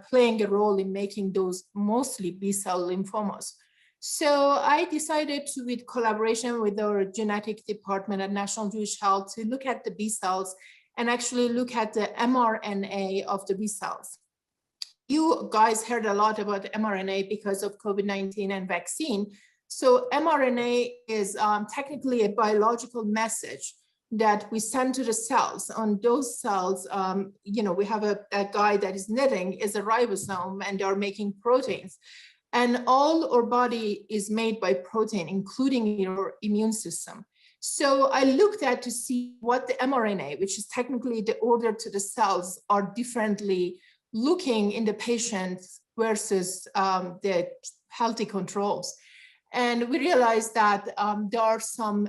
playing a role in making those mostly B cell lymphomas. So I decided to, with collaboration with our genetic department at National Jewish Health, to look at the B cells and actually look at the mRNA of the B cells. You guys heard a lot about mRNA because of COVID-19 and vaccine. So mRNA is technically a biological message that we send to the cells. On those cells, we have a guy that is knitting is a ribosome, and they're making proteins. And all our body is made by protein, including your immune system. So I looked at to see what the mRNA, which is technically the order to the cells, are differently looking in the patients versus the healthy controls. And we realized that there are some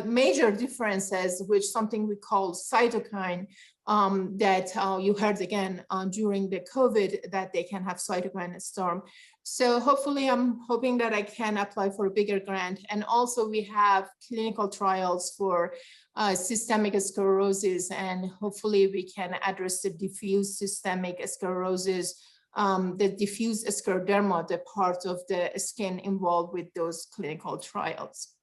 major differences, which something we call cytokine, that you heard again during the COVID, that they can have cytokine storm. So hopefully I'm hoping that I can apply for a bigger grant. And also we have clinical trials for systemic sclerosis, and hopefully we can address the diffuse systemic sclerosis, the diffuse scleroderma, the part of the skin involved with those clinical trials.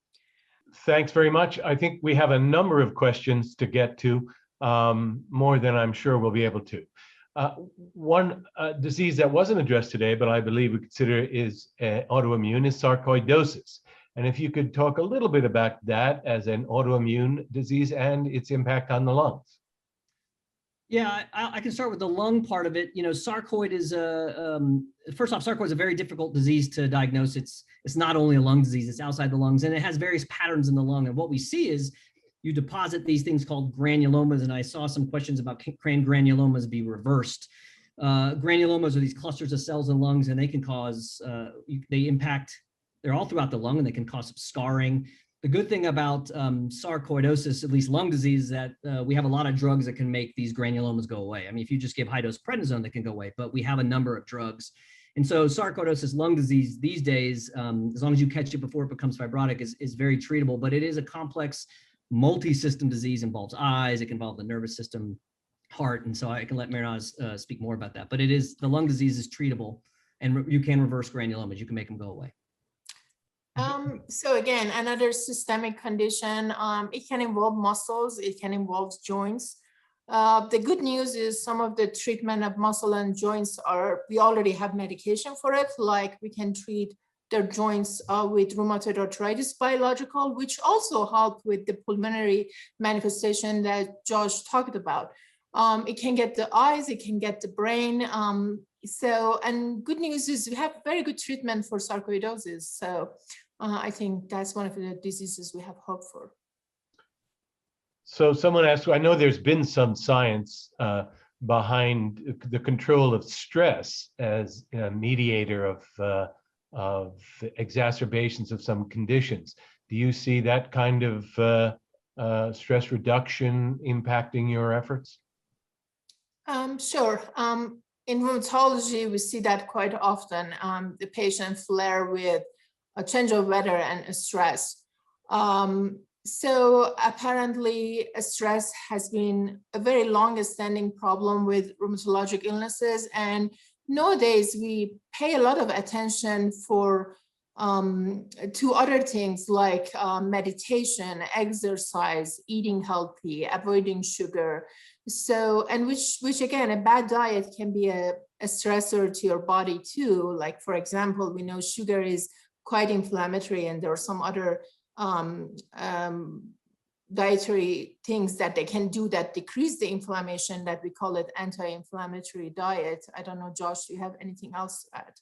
Thanks very much. I think we have a number of questions to get to, more than I'm sure we'll be able to. One disease that wasn't addressed today, but I believe we consider is autoimmune, is sarcoidosis. And if you could talk a little bit about that as an autoimmune disease and its impact on the lungs. Yeah, I can start with the lung part of it. Sarcoid is first off, sarcoid is a very difficult disease to diagnose. It's not only a lung disease, it's outside the lungs, and it has various patterns in the lung. And what we see is you deposit these things called granulomas, and I saw some questions about can granulomas be reversed. Granulomas are these clusters of cells in lungs, and they can cause, they're all throughout the lung, and they can cause some scarring. The good thing about sarcoidosis, at least lung disease, is that we have a lot of drugs that can make these granulomas go away. I mean, if you just give high-dose prednisone, they can go away, but we have a number of drugs. And so sarcoidosis, lung disease these days, as long as you catch it before it becomes fibrotic, is very treatable, but it is a complex multi-system disease, involves eyes, it can involve the nervous system, heart, and so I can let Marinaz speak more about that. But the lung disease is treatable, and you can reverse granulomas, you can make them go away. So again, another systemic condition, it can involve muscles, it can involve joints. The good news is some of the treatment of muscle and joints we already have medication for it, like we can treat their joints with rheumatoid arthritis biological, which also help with the pulmonary manifestation that Josh talked about. It can get the eyes, it can get the brain. And good news is we have very good treatment for sarcoidosis. So I think that's one of the diseases we have hope for. So someone asked, I know there's been some science behind the control of stress as a mediator of exacerbations of some conditions. Do you see that kind of stress reduction impacting your efforts? Sure. In rheumatology, we see that quite often. The patient flare with a change of weather and stress. So apparently stress has been a very long-standing problem with rheumatologic illnesses. And nowadays we pay a lot of attention to other things like meditation, exercise, eating healthy, avoiding sugar. So, and which again, a bad diet can be a stressor to your body too. Like, for example, we know sugar is quite inflammatory, and there are some other dietary things that they can do that decrease the inflammation, that we call it anti-inflammatory diet. I don't know, Josh, do you have anything else to add?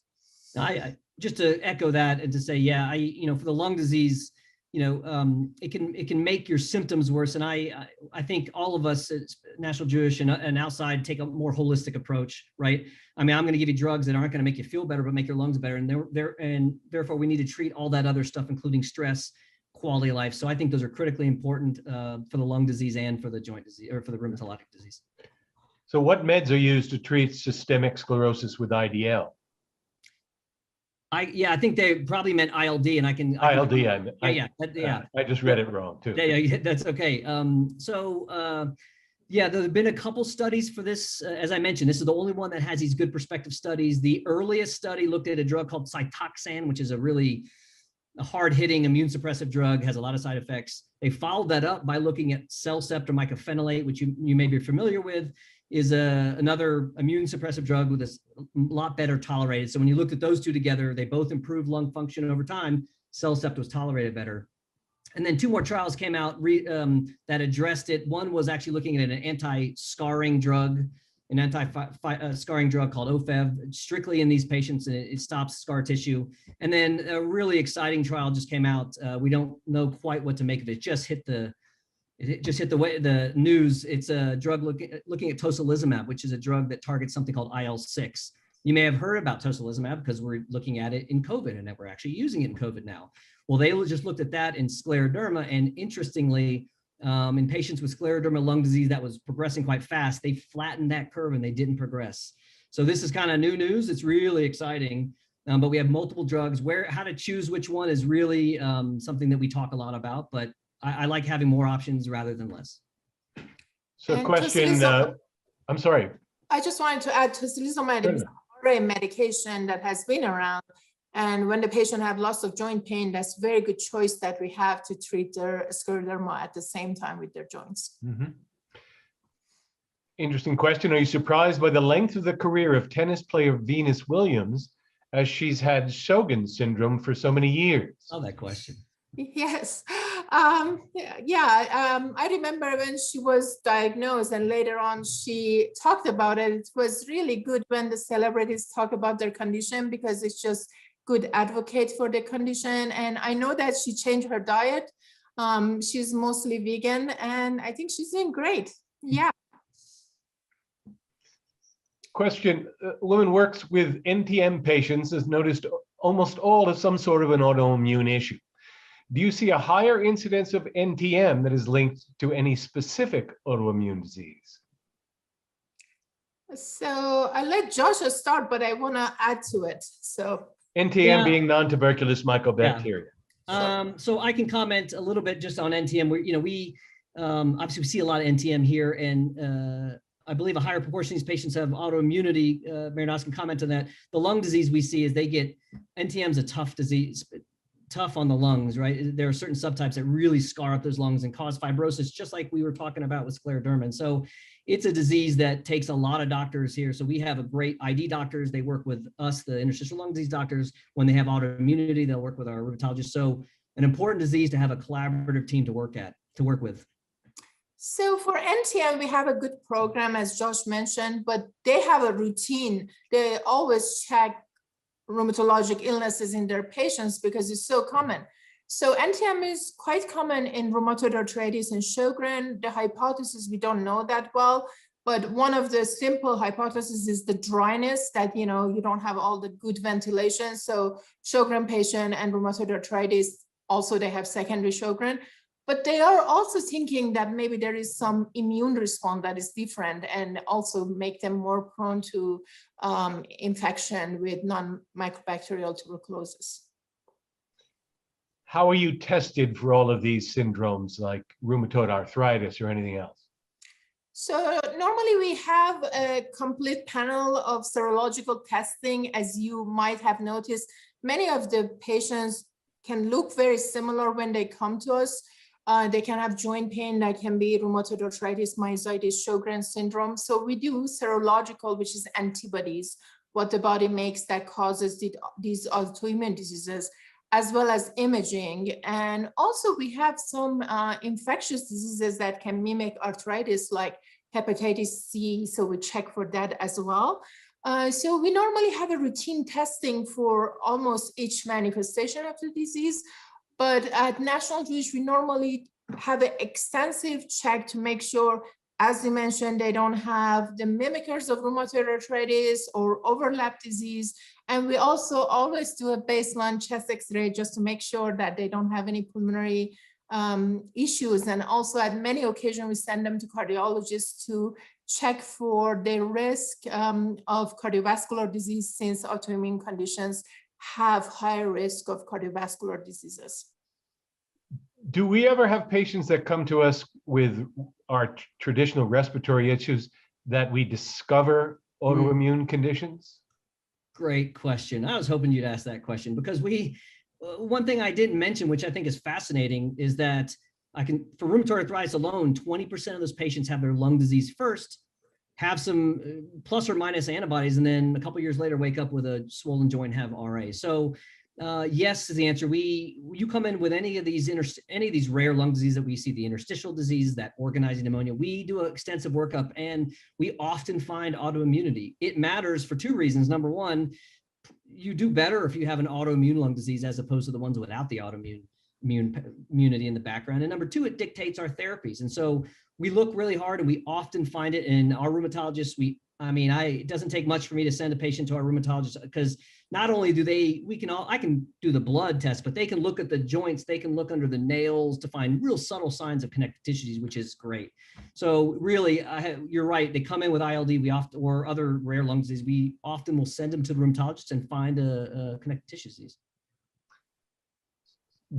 I just to echo that and to say, yeah, for the lung disease, it can make your symptoms worse. And I think all of us as National Jewish and outside take a more holistic approach, right? I mean, I'm going to give you drugs that aren't going to make you feel better, but make your lungs better. And therefore we need to treat all that other stuff, including stress, quality of life. So I think those are critically important for the lung disease and for the joint disease, or for the rheumatologic disease. So what meds are used to treat systemic sclerosis with IDL? I think they probably meant ILD, and I can ILD. I just read it wrong too. Yeah, that's okay. Yeah, there have been a couple studies for this. As I mentioned, this is the only one that has these good prospective studies. The earliest study looked at a drug called Cytoxan, which is a really hard-hitting immune suppressive drug, has a lot of side effects. They followed that up by looking at Cellcept or mycophenolate, which you may be familiar with, is another immune suppressive drug with a lot better tolerated. So when you looked at those two together, they both improved lung function over time. Cellcept was tolerated better. And then two more trials came out that addressed it. One was actually looking at an anti-scarring drug, scarring drug called OFEV, strictly in these patients, and it stops scar tissue. And then a really exciting trial just came out. We don't know quite what to make of it. It just hit the news. It's a drug looking at tocilizumab, which is a drug that targets something called IL-6. You may have heard about tocilizumab because we're looking at it in COVID, and that we're actually using it in COVID now. Well, they just looked at that in scleroderma, and interestingly, in patients with scleroderma lung disease that was progressing quite fast, they flattened that curve and they didn't progress. So this is kind of new news. It's really exciting, but we have multiple drugs. How to choose which one is really something that we talk a lot about, but I like having more options rather than less. So question, I'm sorry. I just wanted to add, tocilizumab is a medication that has been around. And when the patient have lots of joint pain, that's a very good choice that we have to treat their scleroderma at the same time with their joints. Mm-hmm. Interesting question. Are you surprised by the length of the career of tennis player Venus Williams, as she's had Sjogren's syndrome for so many years? Oh, that question. Yes. I remember when she was diagnosed and later on she talked about it. It was really good when the celebrities talk about their condition, because it's just good advocate for the condition. And I know that she changed her diet. She's mostly vegan, and I think she's doing great. Yeah. Question, a woman works with NTM patients, has noticed almost all have some sort of an autoimmune issue. Do you see a higher incidence of NTM that is linked to any specific autoimmune disease? So I'll let Josh start, but I want to add to it. So NTM being non-tuberculous mycobacteria. Yeah. So I can comment a little bit just on NTM. We obviously we see a lot of NTM here, and I believe a higher proportion of these patients have autoimmunity. Marinos can comment on that. The lung disease we see is NTM is a tough disease, tough on the lungs, right? There are certain subtypes that really scar up those lungs and cause fibrosis, just like we were talking about with scleroderma. And so it's a disease that takes a lot of doctors here. So we have a great ID doctors. They work with us, the interstitial lung disease doctors. When they have autoimmunity, they'll work with our rheumatologists. So an important disease to have a collaborative team to work with. So for NTM, we have a good program, as Josh mentioned, but they have a routine. They always check rheumatologic illnesses in their patients because it's so common. So NTM is quite common in rheumatoid arthritis and Sjogren. The hypothesis, we don't know that well, but one of the simple hypotheses is the dryness, that you don't have all the good ventilation. So Sjogren patient and rheumatoid arthritis, also they have secondary Sjogren. But they are also thinking that maybe there is some immune response that is different and also make them more prone to infection with non-mycobacterial tuberculosis. How are you tested for all of these syndromes like rheumatoid arthritis or anything else? So normally we have a complete panel of serological testing. As you might have noticed, many of the patients can look very similar when they come to us. They can have joint pain that can be rheumatoid arthritis, myositis, Sjogren's syndrome. So we do serological, which is antibodies, what the body makes that causes these autoimmune diseases. as well as imaging. And also we have some infectious diseases that can mimic arthritis, like hepatitis C, so we check for that as well. So we normally have a routine testing for almost each manifestation of the disease, but at National Jewish, we normally have an extensive check to make sure, as you mentioned, they don't have the mimickers of rheumatoid arthritis or overlap disease. And we also always do a baseline chest X-ray just to make sure that they don't have any pulmonary issues. And also at many occasions, we send them to cardiologists to check for their risk of cardiovascular disease, since autoimmune conditions have higher risk of cardiovascular diseases. Do we ever have patients that come to us with our traditional respiratory issues that we discover autoimmune conditions? Great question. I was hoping you'd ask that question, because one thing I didn't mention, which I think is fascinating, is that for rheumatoid arthritis alone, 20% of those patients have their lung disease first, have some plus or minus antibodies, and then a couple of years later wake up with a swollen joint, have RA. So yes is the answer. You come in with any of these rare lung diseases that we see, the interstitial disease, that organizing pneumonia, we do an extensive workup, and we often find autoimmunity. It matters for two reasons. Number one, you do better if you have an autoimmune lung disease as opposed to the ones without the immunity in the background. And number two, it dictates our therapies. And so we look really hard, and we often find it in our rheumatologists. It doesn't take much for me to send a patient to our rheumatologist, because not only I can do the blood test, but they can look at the joints, they can look under the nails to find real subtle signs of connective tissue disease, which is great. So really, you're right. They come in with ILD, or other rare lung disease, we often will send them to the rheumatologist and find a connective tissue disease.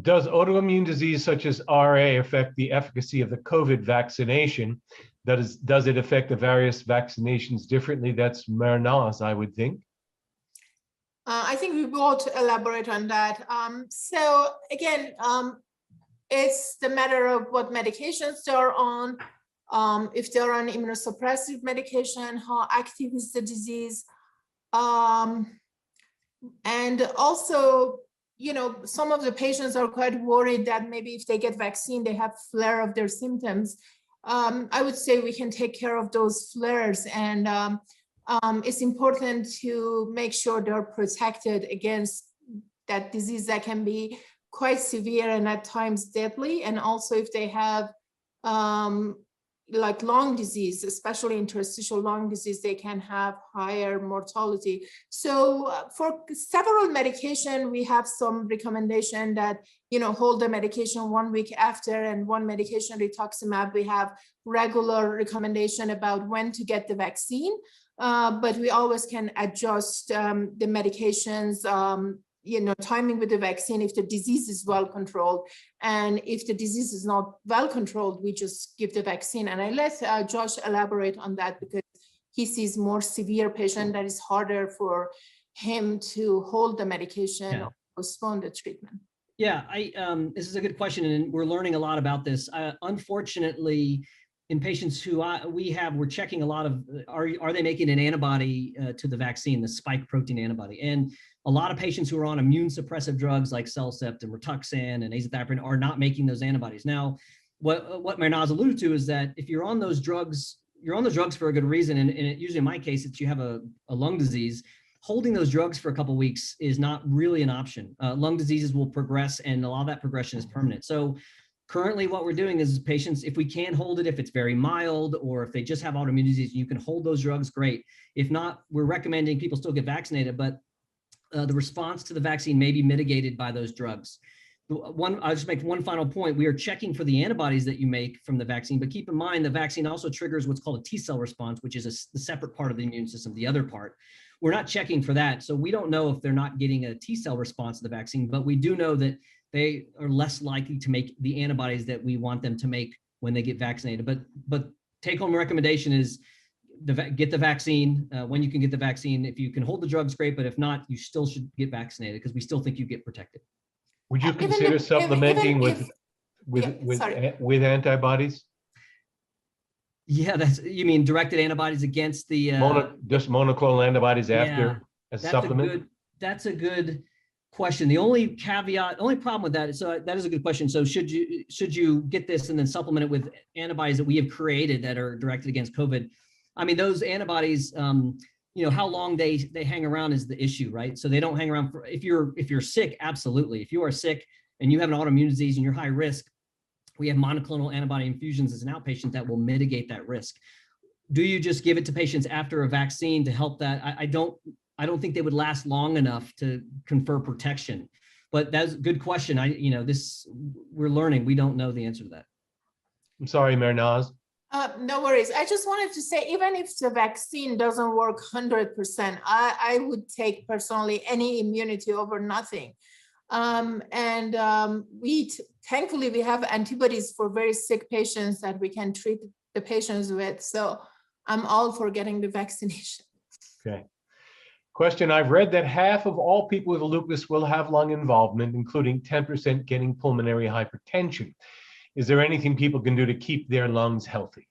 Does autoimmune disease such as RA affect the efficacy of the COVID vaccination? Does it affect the various vaccinations differently? That's Mernaz, I would think. I think we both elaborate on that. So again, it's the matter of what medications they're on, if they're on immunosuppressive medication, how active is the disease. And also, some of the patients are quite worried that maybe if they get vaccine, they have flare of their symptoms. I would say we can take care of those flares, and it's important to make sure they're protected against that disease that can be quite severe and at times deadly. And also if they have like lung disease, especially interstitial lung disease, they can have higher mortality. So for several medication, we have some recommendation that, hold the medication 1 week after, and one medication, rituximab, we have regular recommendation about when to get the vaccine. But we always can adjust the medications, timing with the vaccine if the disease is well controlled. And if the disease is not well controlled, we just give the vaccine. And I let Josh elaborate on that, because he sees more severe patient that is harder for him to hold the medication or postpone the treatment. Yeah, this is a good question, and we're learning a lot about this. Unfortunately, in patients who we're checking a lot of, are they making an antibody to the vaccine, the spike protein antibody? And a lot of patients who are on immune suppressive drugs like Cellcept and Rituxan and azathioprine are not making those antibodies. Now, what Mernaz alluded to is that if you're on those drugs, you're on those drugs for a good reason. And usually in my case, it's you have a lung disease. Holding those drugs for a couple of weeks is not really an option. Lung diseases will progress, and a lot of that progression is permanent. So currently what we're doing is patients, if we can hold it, if it's very mild, or if they just have autoimmune disease, you can hold those drugs, great. If not, we're recommending people still get vaccinated, but the response to the vaccine may be mitigated by those drugs. I'll just make one final point. We are checking for the antibodies that you make from the vaccine, but keep in mind the vaccine also triggers what's called a T cell response, which is the separate part of the immune system, the other part. We're not checking for that. So we don't know if they're not getting a T cell response to the vaccine, but we do know that they are less likely to make the antibodies that we want them to make when they get vaccinated. But take home recommendation is get the vaccine when you can get the vaccine. If you can hold the drugs, great, but if not, you still should get vaccinated, because we still think you get protected. Would you consider supplementing with antibodies? Yeah, you mean directed antibodies against the just monoclonal antibodies after as a supplement? That's a good question. The only caveat, the only problem with that is, so that is a good question. So should you get this and then supplement it with antibodies that we have created that are directed against COVID? I mean, those antibodies, how long they hang around is the issue, right? So they don't hang around for, if you're sick, absolutely. If you are sick and you have an autoimmune disease and you're high risk, we have monoclonal antibody infusions as an outpatient that will mitigate that risk. Do you just give it to patients after a vaccine to help that? I don't think they would last long enough to confer protection, but that's a good question. We're learning. We don't know the answer to that. I'm sorry, Mernaz. No worries. I just wanted to say, even if the vaccine doesn't work 100%, I would take personally any immunity over nothing. Thankfully, we have antibodies for very sick patients that we can treat the patients with. So I'm all for getting the vaccination. Okay. Question, I've read that half of all people with lupus will have lung involvement, including 10% getting pulmonary hypertension. Is there anything people can do to keep their lungs healthy?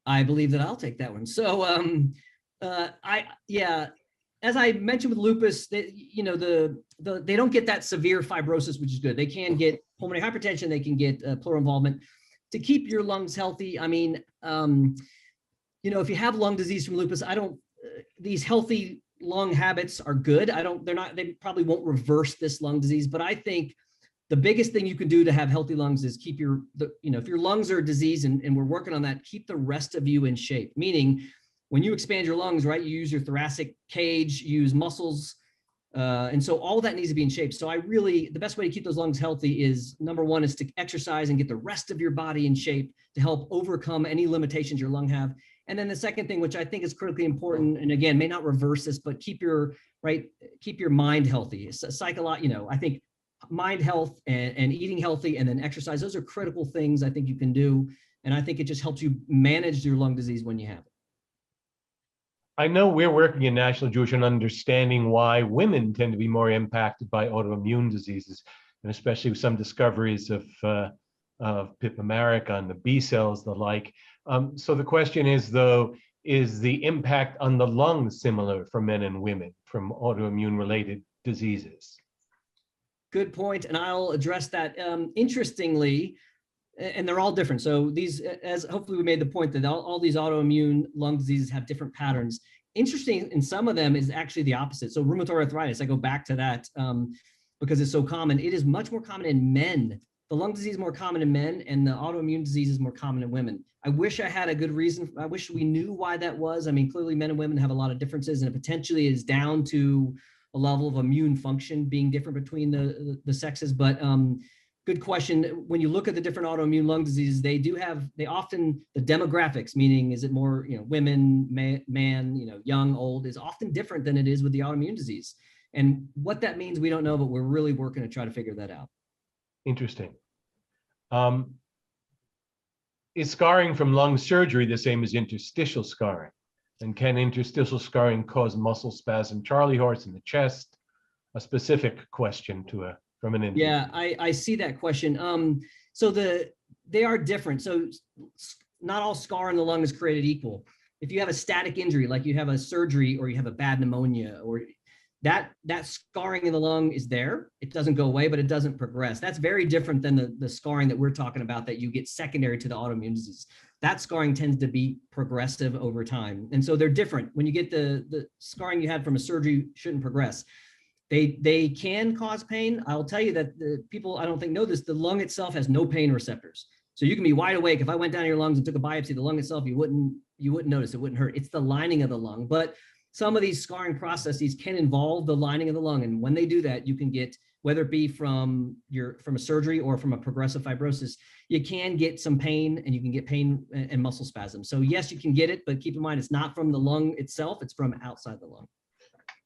I believe that I'll take that one. So as I mentioned with lupus, they don't get that severe fibrosis, which is good. They can get pulmonary hypertension, they can get pleural involvement. To keep your lungs healthy, I mean, if you have lung disease from lupus, these healthy lung habits are good. They probably won't reverse this lung disease, but I think the biggest thing you can do to have healthy lungs is keep if your lungs are diseased, and we're working on that, keep the rest of you in shape. Meaning when you expand your lungs, right, you use your thoracic cage, you use muscles. And so all that needs to be in shape. So the best way to keep those lungs healthy is, number one, is to exercise and get the rest of your body in shape to help overcome any limitations your lung have. And then the second thing, which I think is critically important, and again, may not reverse this, but keep your mind healthy. I think mind health and eating healthy and then exercise, those are critical things I think you can do. And I think it just helps you manage your lung disease when you have it. I know we're working in National Jewish on understanding why women tend to be more impacted by autoimmune diseases, and especially with some discoveries of Pip-America and the B cells, the like. So the question is, though, is the impact on the lungs similar for men and women from autoimmune-related diseases? Good point, and I'll address that. Interestingly, and they're all different. So these, as hopefully we made the point that all these autoimmune lung diseases have different patterns. Interesting, in some of them is actually the opposite. So rheumatoid arthritis, I go back to that because it's so common. It is much more common in men. The lung disease is more common in men, and the autoimmune disease is more common in women. I wish I had a good reason. I wish we knew why that was. I mean, clearly men and women have a lot of differences, and it potentially is down to a level of immune function being different between the sexes. But good question. When you look at the different autoimmune lung diseases, the demographics, meaning is it more, women, man, young, old, is often different than it is with the autoimmune disease. And what that means, we don't know, but we're really working to try to figure that out. Interesting. Is scarring from lung surgery the same as interstitial scarring? And can interstitial scarring cause muscle spasm? Charlie horse in the chest. A specific question from an individual. Yeah, I see that question. So they are different. So not all scar in the lung is created equal. If you have a static injury, like you have a surgery or you have a bad pneumonia, or that scarring in the lung is there, it doesn't go away, but it doesn't progress. That's very different than the scarring that we're talking about that you get secondary to the autoimmune disease. That scarring tends to be progressive over time. And so they're different. When you get the scarring you had from a surgery shouldn't progress. They can cause pain. I'll tell you that the people I don't think know this, the lung itself has no pain receptors. So you can be wide awake. If I went down your lungs and took a biopsy, the lung itself, you wouldn't notice, it wouldn't hurt. It's the lining of the lung. But some of these scarring processes can involve the lining of the lung. And when they do that, you can get, whether it be from a surgery or from a progressive fibrosis, you can get some pain, and you can get pain and muscle spasm. So yes, you can get it, but keep in mind, it's not from the lung itself, it's from outside the lung.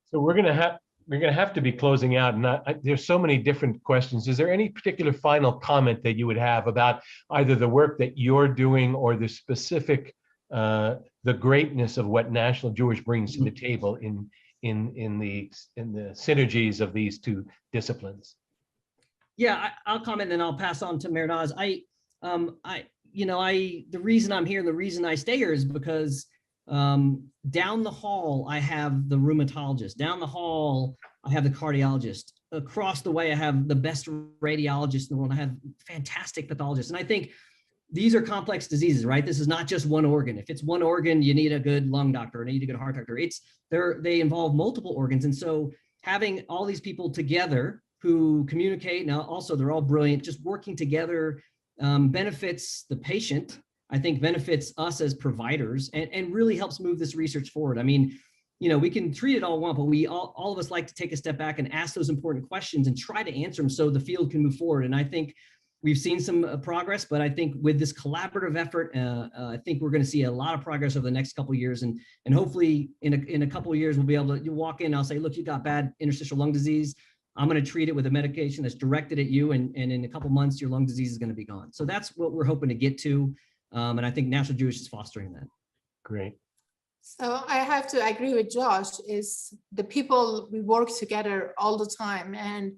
So we're going to have to be closing out, and there's so many different questions. Is there any particular final comment that you would have about either the work that you're doing or the specific, the greatness of what National Jewish brings to the table in the synergies of these two disciplines? Yeah, I'll comment, and I'll pass on to Mernaz. The reason I'm here, the reason I stay here is because Down the hall, I have the rheumatologist. Down the hall, I have the cardiologist. Across the way, I have the best radiologist in the world. I have fantastic pathologists. And I think these are complex diseases, right? This is not just one organ. If it's one organ, you need a good lung doctor, or you need a good heart doctor. They involve multiple organs. And so having all these people together who communicate, now also they're all brilliant, just working together benefits the patient, I think benefits us as providers, and really helps move this research forward. I mean, you know, we can treat it all we want, but we all of us like to take a step back and ask those important questions and try to answer them so the field can move forward. And I think we've seen some progress, but I think with this collaborative effort, I think we're going to see a lot of progress over the next couple of years, and hopefully in a couple of years we'll be able to, you walk in, I'll say, look, you got bad interstitial lung disease. I'm going to treat it with a medication that's directed at you, and in a couple of months your lung disease is going to be gone. So that's what we're hoping to get to, and I think National Jewish is fostering that. Great. So I have to agree with Josh, is the people, we work together all the time. And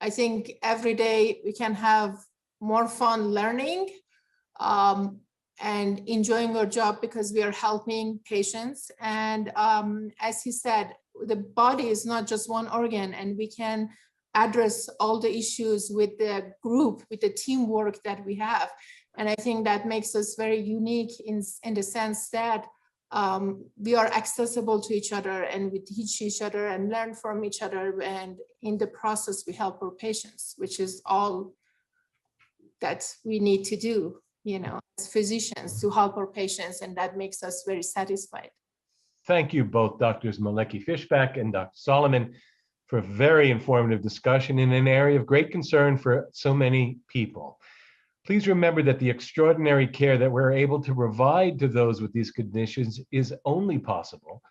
I think every day we can have more fun learning and enjoying our job because we are helping patients. And as he said, the body is not just one organ, and we can address all the issues with the group, with the teamwork that we have. And I think that makes us very unique in the sense that we are accessible to each other, and we teach each other and learn from each other. And in the process, we help our patients, which is all that we need to do, you know, as physicians, to help our patients. And that makes us very satisfied. Thank you both, Drs. Malecki-Fischbach and Dr. Solomon, for a very informative discussion in an area of great concern for so many people. Please remember that the extraordinary care that we're able to provide to those with these conditions is only possible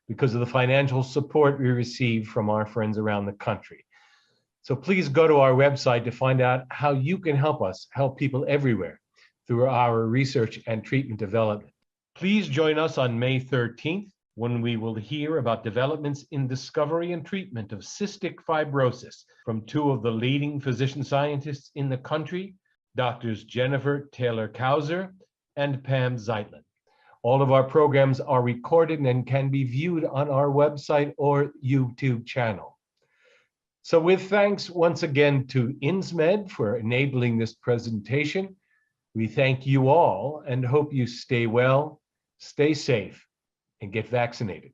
because of the financial support we receive from our friends around the country. So please go to our website to find out how you can help us help people everywhere through our research and treatment development. Please join us on May 13th, when we will hear about developments in discovery and treatment of cystic fibrosis from two of the leading physician scientists in the country, Drs. Jennifer Taylor-Kauser and Pam Zeitlin. All of our programs are recorded and can be viewed on our website or YouTube channel. So with thanks once again to INSMED for enabling this presentation, we thank you all and hope you stay well, stay safe, and get vaccinated.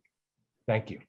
Thank you.